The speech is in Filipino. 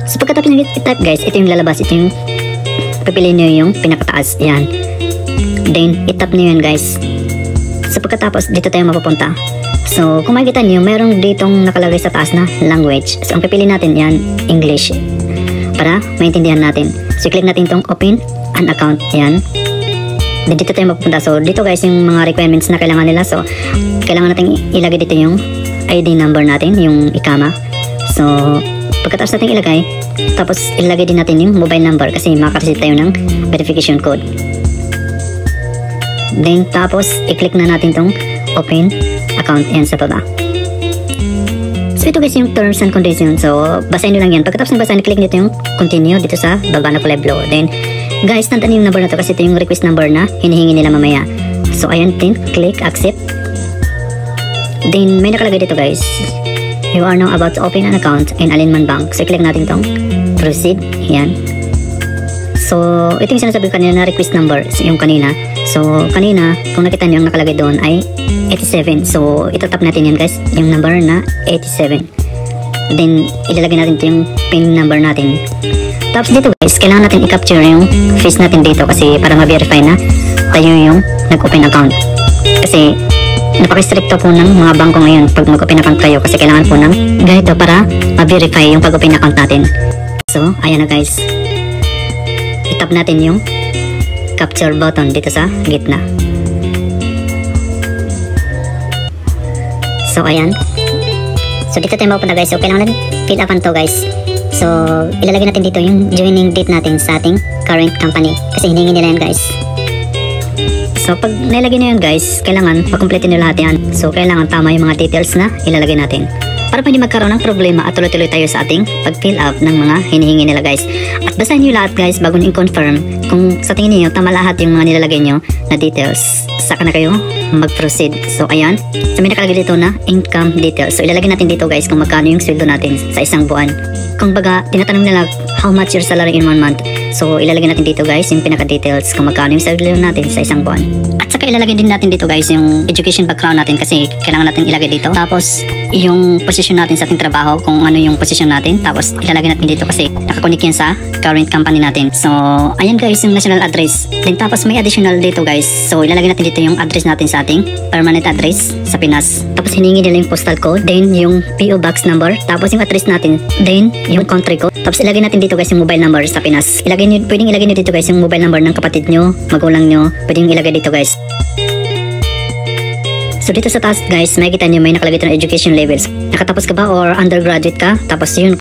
So pagkatapos nyo i-type guys, ito yung lalabas, ito yung pipiliin nyo yung pinakataas, yan. Then i-tap nyo yun guys. So pagkatapos dito tayo mapupunta. So kung makikita nyo, mayroong ditong nakalagay sa taas na language. So ang pipiliin natin yan, English, para maintindihan natin. So click natin itong open an account, yan. Then dito tayo mapupunta. So dito guys yung mga requirements na kailangan nila. So kailangan natin ilagay dito yung ID number natin, yung ikama. So pagkatapos natin ilagay, tapos ilagay din natin yung mobile number kasi makaka-receive tayo ng verification code. Then tapos i-click na natin tong open account, yan sa baba. So ito guys yung terms and conditions. So basahin nyo lang yan. Pagkatapos ng basahin, click nyo yung continue dito sa baba na kulay blue. Then guys, tandaan yung number na to kasi ito yung request number na hinihingi nila mamaya. So ayan din, click accept. Then may nakalagay dito guys, you are now about to open an account in Alinman Bank. So click natin tong proceed, yan. So ito yung sinasabi ko kanina na request number, yung kanina. So kanina kung nakita nyo yung nakalagay doon ay 87. So itatap natin yan guys, yung number na 87. Then ilalagay natin ito yung PIN number natin. Tapos dito guys, kailangan natin i-capture yung face natin dito kasi para ma-verify na tayo yung nag-open account. Kasi napaka-stricto po ng mga bangko ngayon pag mag-open account kayo kasi kailangan po ng ganito para ma-verify yung pag-open account natin. So ayan na guys, i-tap natin yung capture button dito sa gitna. So ayan, so dito tayo mapunta guys. So kailangan natin fill upan to guys. So ilalagay natin dito yung joining date natin sa ating current company kasi hiningi nila yan guys. So pag nilagay na yun guys, kailangan makumpleto nyo lahat yan. So kailangan tama yung mga details na ilalagay natin para pa hindi magkaroon ng problema at tuloy-tuloy tayo sa ating pag-fill up ng mga hinihingi nila guys. At basahin nyo lahat guys bago nyo i-confirm kung sa tingin niyo tama lahat yung mga nilalagay nyo na details. Saka na kayo mag-proceed. So ayan, so may nakalagay dito na income details. So ilalagay natin dito guys kung magkano yung sweldo natin sa isang buwan. Kung baga tinatanong nila how much your salary in 1 month. So ilalagay natin dito guys yung pinaka-details kung magkano yung sweldo natin sa isang buwan. At saka ilalagay din natin dito guys yung education background natin kasi kailangan natin ilagay dito. Tapos yung position natin sa ating trabaho, kung ano yung position natin. Tapos ilalagay natin dito kasi nakakonek yan sa current company natin. So ayan guys yung national address. Then tapos may additional dito guys. So ilalagay natin dito yung address natin sa ating permanent address sa Pinas. Tapos hiningi nila yung postal code, then yung PO box number, tapos yung address natin, then yung country code. Tapos ilagay natin dito guys yung mobile number sa Pinas. Pwedeng ilagay nyo dito guys yung mobile number ng kapatid nyo, magulang nyo. Pwedeng ilagay dito guys. So dito sa taas guys, makikita nyo may nakalagay ito na education levels. Nakatapos ka ba or undergraduate ka? Tapos yun,